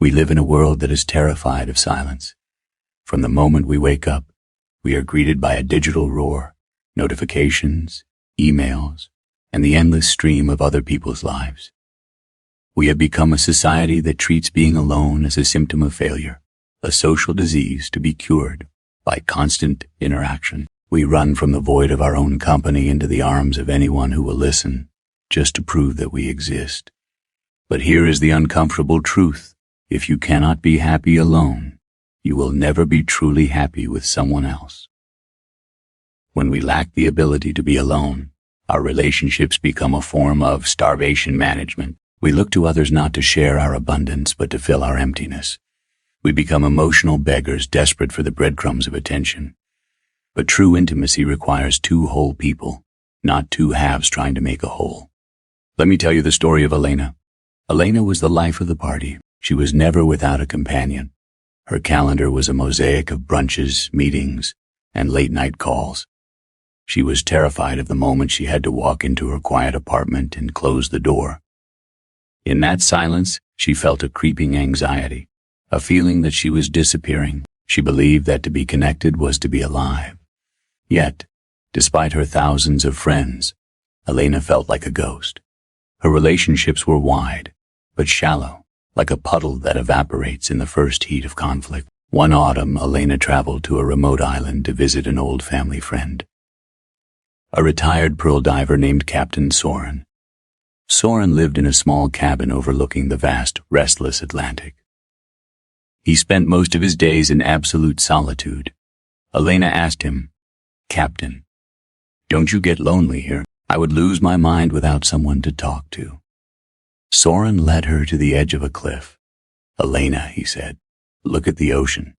We live in a world that is terrified of silence. From the moment we wake up, we are greeted by a digital roar, notifications, emails, and the endless stream of other people's lives. We have become a society that treats being alone as a symptom of failure, a social disease to be cured by constant interaction. We run from the void of our own company into the arms of anyone who will listen, just to prove that we exist. But here is the uncomfortable truth. If you cannot be happy alone, you will never be truly happy with someone else. When we lack the ability to be alone, our relationships become a form of starvation management. We look to others not to share our abundance, but to fill our emptiness. We become emotional beggars, desperate for the breadcrumbs of attention. But true intimacy requires two whole people, not two halves trying to make a whole. Let me tell you the story of Elena. Elena was the life of the party. She was never without a companion. Her calendar was a mosaic of brunches, meetings, and late-night calls. She was terrified of the moment she had to walk into her quiet apartment and close the door. In that silence, she felt a creeping anxiety, a feeling that she was disappearing. She believed that to be connected was to be alive. Yet, despite her thousands of friends, Elena felt like a ghost. Her relationships were wide, but shallow, like a puddle that evaporates in the first heat of conflict. One autumn, Elena traveled to a remote island to visit an old family friend, a retired pearl diver named Captain Soren. Soren lived in a small cabin overlooking the vast, restless Atlantic. He spent most of his days in absolute solitude. Elena asked him, "Captain, don't you get lonely here? I would lose my mind without someone to talk to." Soren led her to the edge of a cliff. "Elena," he said, "look at the ocean.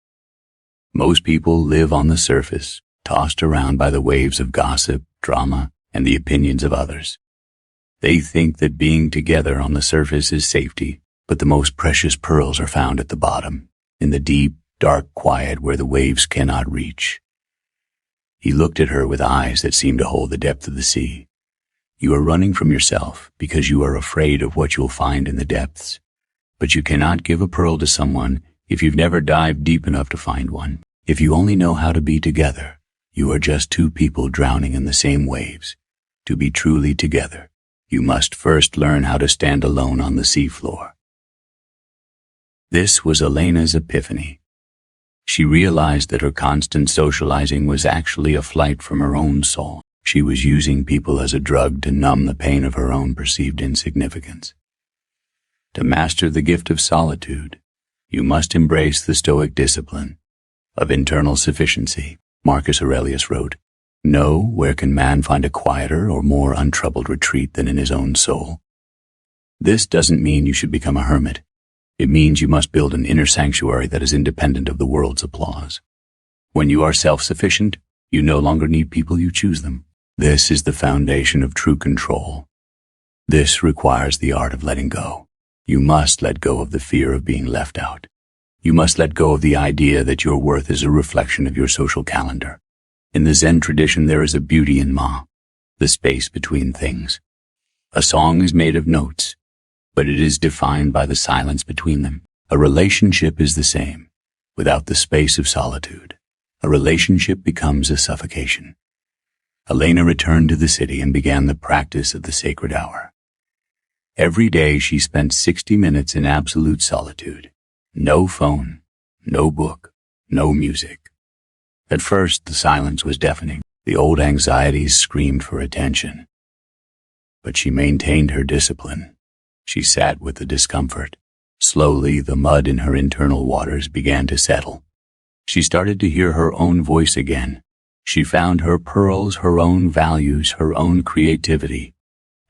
Most people live on the surface, tossed around by the waves of gossip, drama, and the opinions of others. They think that being together on the surface is safety, but the most precious pearls are found at the bottom, in the deep, dark quiet where the waves cannot reach." He looked at her with eyes that seemed to hold the depth of the sea. "You are running from yourself because you are afraid of what you'll find in the depths. But you cannot give a pearl to someone if you've never dived deep enough to find one. If you only know how to be together, you are just two people drowning in the same waves. To be truly together, you must first learn how to stand alone on the seafloor." This was Elena's epiphany. She realized that her constant socializing was actually a flight from her own soul. She was using people as a drug to numb the pain of her own perceived insignificance. To master the gift of solitude, you must embrace the Stoic discipline of internal sufficiency. Marcus Aurelius wrote, "No, where can man find a quieter or more untroubled retreat than in his own soul?" This doesn't mean you should become a hermit. It means you must build an inner sanctuary that is independent of the world's applause. When you are self-sufficient, you no longer need people, you choose them. This is the foundation of true control. This requires the art of letting go. You must let go of the fear of being left out. You must let go of the idea that your worth is a reflection of your social calendar. In the Zen tradition, there is a beauty in Ma, the space between things. A song is made of notes, but it is defined by the silence between them. A relationship is the same. Without the space of solitude, a relationship becomes a suffocation. Elena returned to the city and began the practice of the sacred hour. Every day she spent 60 minutes in absolute solitude. No phone, no book, no music. At first, the silence was deafening. The old anxieties screamed for attention. But she maintained her discipline. She sat with the discomfort. Slowly, the mud in her internal waters began to settle. She started to hear her own voice again. She found her pearls, her own values, her own creativity,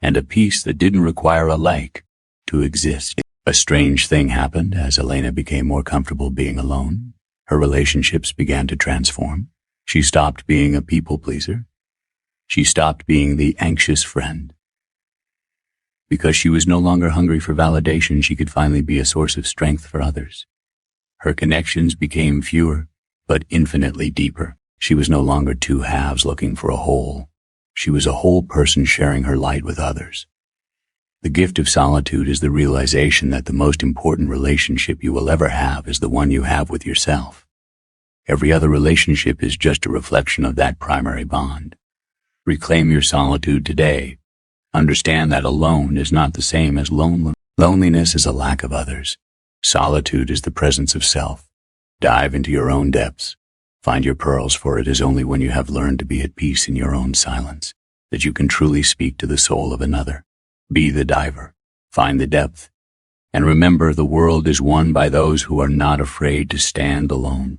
and a peace that didn't require a like to exist. A strange thing happened as Elena became more comfortable being alone. Her relationships began to transform. She stopped being a people pleaser. She stopped being the anxious friend. Because she was no longer hungry for validation, she could finally be a source of strength for others. Her connections became fewer, but infinitely deeper. She was no longer two halves looking for a whole. She was a whole person sharing her light with others. The gift of solitude is the realization that the most important relationship you will ever have is the one you have with yourself. Every other relationship is just a reflection of that primary bond. Reclaim your solitude today. Understand that alone is not the same as loneliness. Loneliness is a lack of others. Solitude is the presence of self. Dive into your own depths. Find your pearls, for it is only when you have learned to be at peace in your own silence that you can truly speak to the soul of another. Be the diver. Find the depth. And remember, the world is won by those who are not afraid to stand alone.